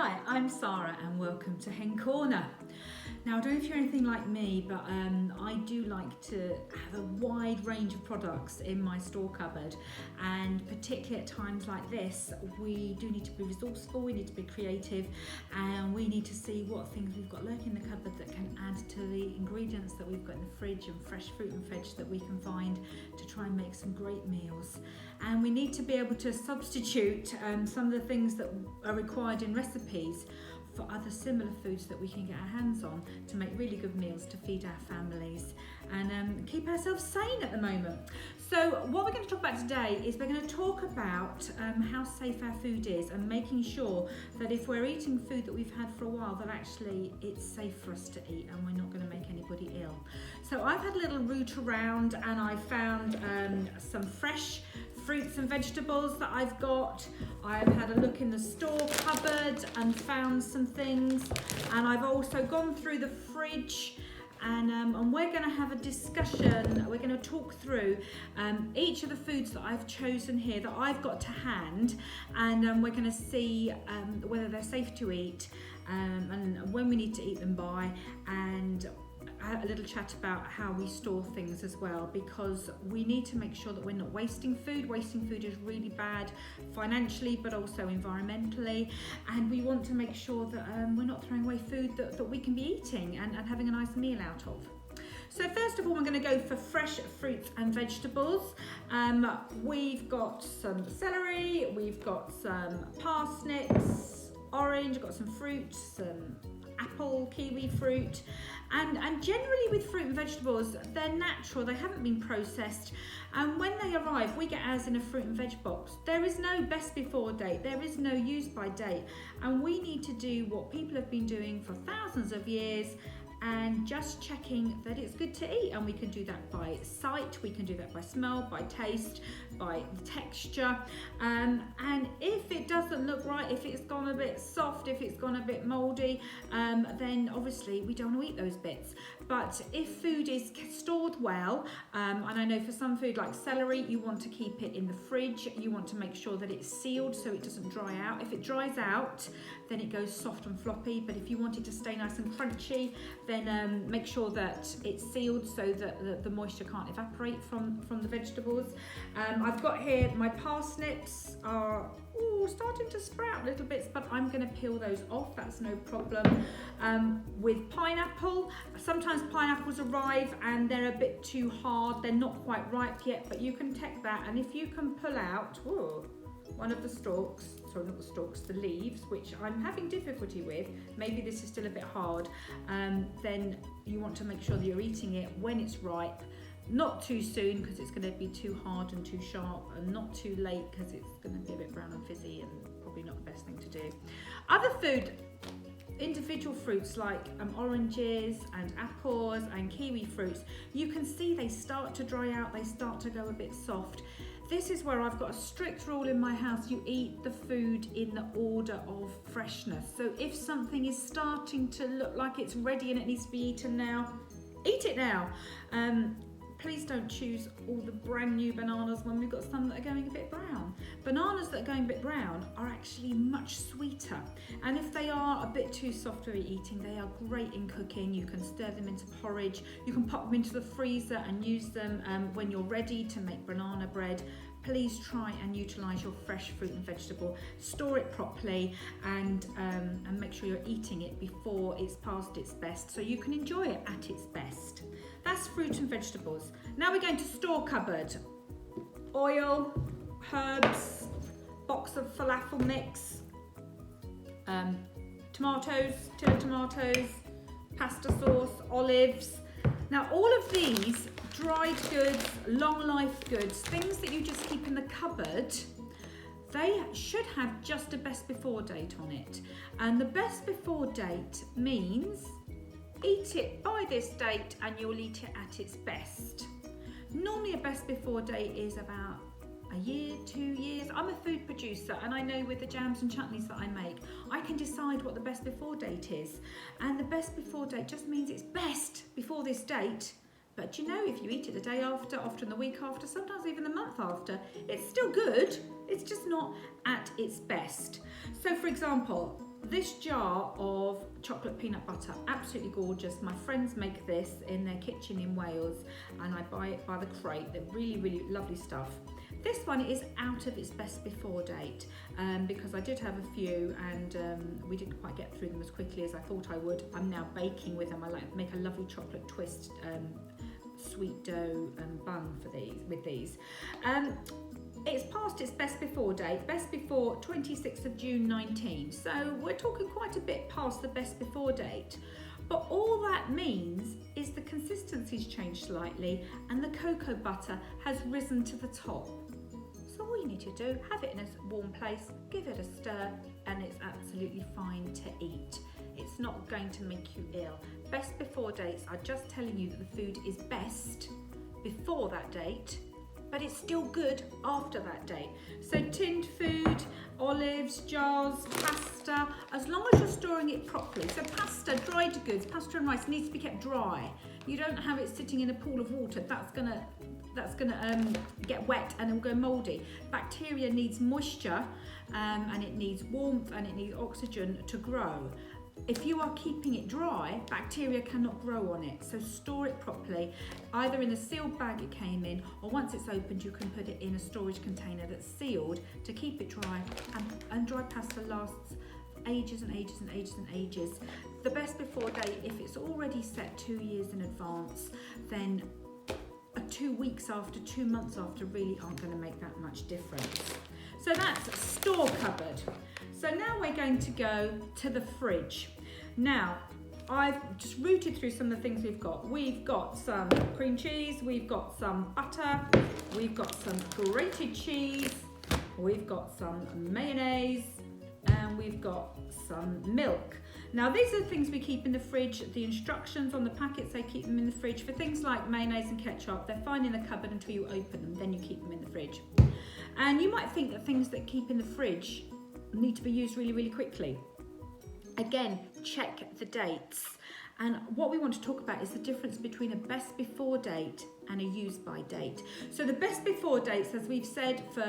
Hi, I'm Sara and welcome to Hen Corner. Now, I don't know if you're anything like me, but I do like to have a wide range of products in my store cupboard, and particularly at times like this, we do need to be resourceful, we need to be creative, and we need to see what things we've got lurking in the cupboard that can add to the ingredients that we've got in the fridge and fresh fruit and veg that we can find to try and make some great meals. And we need to be able to substitute some of the things that are required in recipes for other similar foods that we can get our hands on to make really good meals to feed our families and keep ourselves sane at the moment. So what we're going to talk about today is we're going to talk about how safe our food is and making sure that if we're eating food that we've had for a while, that actually it's safe for us to eat and we're not going to make anybody ill. So I've had a little route around and I found some fresh fruits and vegetables that I've got. I've had a look in the store cupboard and found some things, and I've also gone through the fridge and we're going to have a discussion. We're going to talk through each of the foods that I've chosen here that I've got to hand, and we're going to see whether they're safe to eat and when we need to eat them by, and a little chat about how we store things as well, because we need to make sure that we're not wasting food. Wasting food is really bad financially but also environmentally, and we want to make sure that we're not throwing away food that we can be eating and having a nice meal out of. So first of all, we're going to go for fresh fruits and vegetables. We've got some celery, we've got some parsnips, orange, got some fruit, some apple, kiwi fruit, and generally with fruit and vegetables, they're natural, they haven't been processed, and when they arrive we get ours in a fruit and veg box. There is no best before date, there is no use by date, and we need to do what people have been doing for thousands of years and just checking that it's good to eat. And we can do that by sight, we can do that by smell, by taste, by texture, and if it doesn't look right, if it's gone a bit soft, if it's gone a bit mouldy, then obviously we don't want to eat those bits. But if food is stored well, and I know for some food like celery, you want to keep it in the fridge, you want to make sure that it's sealed so it doesn't dry out. If it dries out, then it goes soft and floppy, but if you want it to stay nice and crunchy, then make sure that it's sealed so that the moisture can't evaporate from the vegetables. I've got here my parsnips are starting to sprout little bits, but I'm going to peel those off, that's no problem. With pineapple, sometimes pineapples arrive and they're a bit too hard, they're not quite ripe yet, but you can take that, and if you can pull out one of the stalks, sorry not the stalks, the leaves, which I'm having difficulty with, maybe this is still a bit hard, then you want to make sure that you're eating it when it's ripe, not too soon because it's going to be too hard and too sharp, and not too late because it's going to be a bit brown and fizzy and probably not the best thing to do. Other food, individual fruits like oranges and apples and kiwi fruits, you can see they start to dry out, they start to go a bit soft. This is where I've got a strict rule in my house: you eat the food in the order of freshness. So if something is starting to look like it's ready and it needs to be eaten now, eat it now. Please don't choose all the brand new bananas when we've got some that are going a bit brown. Bananas that are going a bit brown are actually much sweeter, and if they are a bit too soft for eating, they are great in cooking. You can stir them into porridge, you can pop them into the freezer and use them when you're ready to make banana bread. Please try and utilise your fresh fruit and vegetable, store it properly, and make sure you're eating it before it's past its best so you can enjoy it at its best. That's fruit and vegetables. Now we're going to store cupboard. Oil, herbs, box of falafel mix, tomatoes, tiller tomatoes, pasta sauce, olives. Now all of these dried goods, long life goods, things that you just keep in the cupboard, they should have just a best before date on it. And the best before date means eat it by this date and you'll eat it at its best. Normally a best before date is about a year, 2 years. I'm a food producer, and I know with the jams and chutneys that I make, I can decide what the best before date is. And the best before date just means it's best before this date. But you know, if you eat it the day after, often the week after, sometimes even the month after, it's still good. It's just not at its best. So for example, This jar of chocolate peanut butter, absolutely gorgeous. My friends make this in their kitchen in Wales and I buy it by the crate. They're really, really lovely stuff. This one is out of its best before date because I did have a few and we didn't quite get through them as quickly as I thought I would. I'm now baking with them. I like to make a lovely chocolate twist sweet dough bun for these. It's past its best before date, best before 26th of June 19. So we're talking quite a bit past the best before date. But all that means is the consistency's changed slightly and the cocoa butter has risen to the top. So all you need to do, have it in a warm place, give it a stir, and it's absolutely fine to eat. It's not going to make you ill. Best before dates are just telling you that the food is best before that date, but it's still good after that date. So tinned food, olives, jars, pasta, as long as you're storing it properly. So pasta, dried goods, pasta and rice needs to be kept dry. You don't have it sitting in a pool of water. That's gonna get wet and it will go mouldy. Bacteria needs moisture and it needs warmth and it needs oxygen to grow. If you are keeping it dry, bacteria cannot grow on it. So store it properly, either in the sealed bag it came in, or once it's opened, you can put it in a storage container that's sealed to keep it dry. And dry pasta lasts ages and ages and ages and ages. The best before date, if it's already set 2 years in advance, then 2 weeks after, 2 months after really aren't going to make that much difference. So that's store cupboard. So now we're going to go to the fridge. Now, I've just rooted through some of the things we've got. We've got some cream cheese, we've got some butter, we've got some grated cheese, we've got some mayonnaise, and we've got some milk. Now, these are the things we keep in the fridge. The instructions on the packets, they keep them in the fridge. For things like mayonnaise and ketchup, they're fine in the cupboard until you open them, then you keep them in the fridge. And you might think that things that keep in the fridge need to be used really, really quickly. Again, check the dates. And what we want to talk about is the difference between a best before date and a use by date. So the best before dates, as we've said, for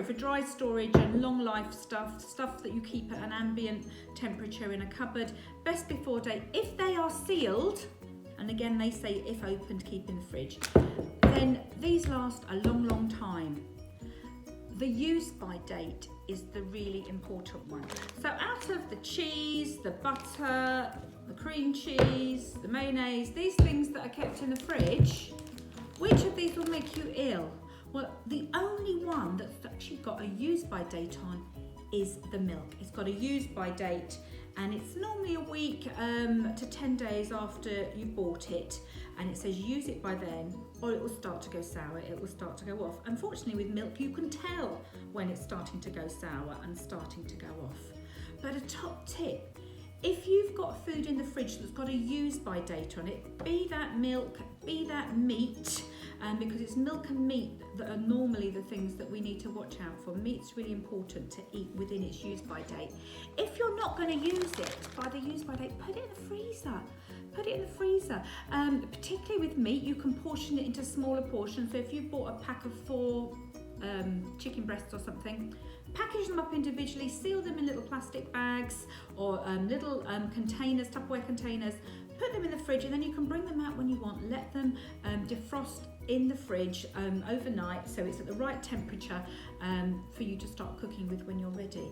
for dry storage and long life stuff that you keep at an ambient temperature in a cupboard, best before date, if they are sealed, and again they say if opened, keep in the fridge, then these last a long, long time. The use by date is the really important one. So out of the cheese, the butter, the cream cheese, the mayonnaise, these things that are kept in the fridge, which of these will make you ill? Well, the only one that's actually got a use by date on is the milk. It's got a use by date and it's normally a week to 10 days after you bought it, and it says use it by then or it will start to go sour, it will start to go off. Unfortunately with milk you can tell when it's starting to go sour and starting to go off. But a top tip, if you've got food in the fridge that's got a use by date on it, be that milk, be that meat, because it's milk and meat that are normally the things that we need to watch out for. Meat's really important to eat within its use by date. If you're not going to use it by the use by date, put it in the freezer. Put it in the freezer. Particularly with meat, you can portion it into smaller portions. So if you bought a pack of 4 chicken breasts or something, package them up individually, seal them in little plastic bags or little containers, Tupperware containers, put them in the fridge, and then you can bring them out when you want. Let them defrost in the fridge overnight so it's at the right temperature for you to start cooking with when you're ready.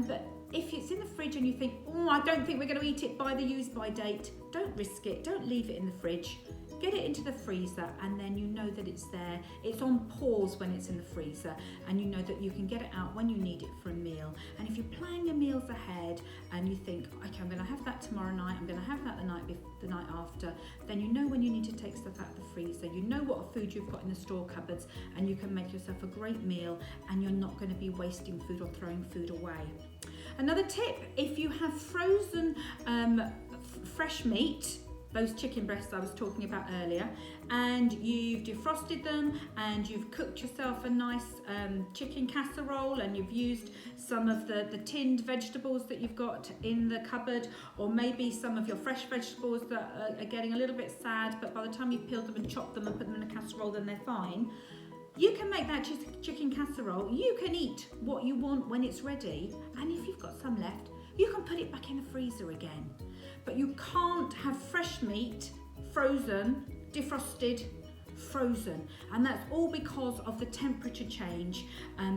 But if it's in the fridge and you think, oh, I don't think we're going to eat it by the use by date, don't risk it, don't leave it in the fridge. Get it into the freezer and then you know that it's there. It's on pause when it's in the freezer and you know that you can get it out when you need it for a meal. And if you plan your meals ahead and you think, okay, I'm going to have that tomorrow night, I'm going to have that the night after, then you know when you need to take stuff out of the freezer. You know what food you've got in the store cupboards and you can make yourself a great meal and you're not going to be wasting food or throwing food away. Another tip, if you have frozen fresh meat, those chicken breasts I was talking about earlier, and you've defrosted them and you've cooked yourself a nice chicken casserole and you've used some of the tinned vegetables that you've got in the cupboard, or maybe some of your fresh vegetables that are getting a little bit sad, but by the time you've peeled them and chopped them and put them in a casserole, then they're fine. You can make that chicken casserole. You can eat what you want when it's ready. And if you've got some left, you can put it back in the freezer again. But you can't have fresh meat, frozen, defrosted, frozen. And that's all because of the temperature change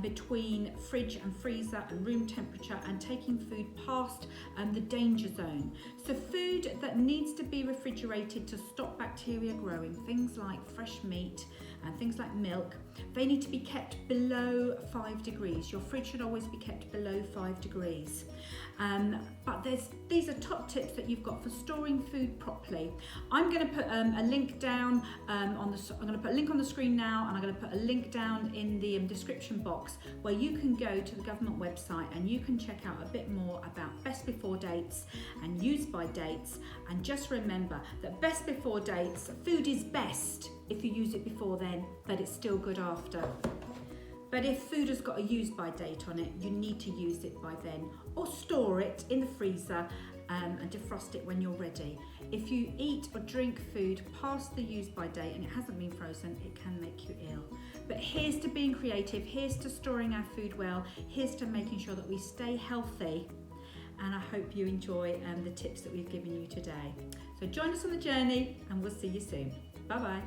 between fridge and freezer and room temperature, and taking food past the danger zone. So food that needs to be refrigerated to stop bacteria growing, things like fresh meat and things like milk, they need to be kept below 5 degrees. Your fridge should always be kept below 5 degrees. But these are top tips that you've got for storing food properly. I'm going to put a link down I'm going to put a link on the screen now, and I'm going to put a link down in the description box where you can go to the government website and you can check out a bit more about best before dates and use by dates. And just remember that best before dates, food is best if you use it before then, but it's still good after. But if food has got a use by date on it, you need to use it by then, or store it in the freezer and defrost it when you're ready. If you eat or drink food past the use by date and it hasn't been frozen, it can make you ill. But here's to being creative, here's to storing our food well, here's to making sure that we stay healthy. And I hope you enjoy the tips that we've given you today. So join us on the journey, and we'll see you soon. Bye bye.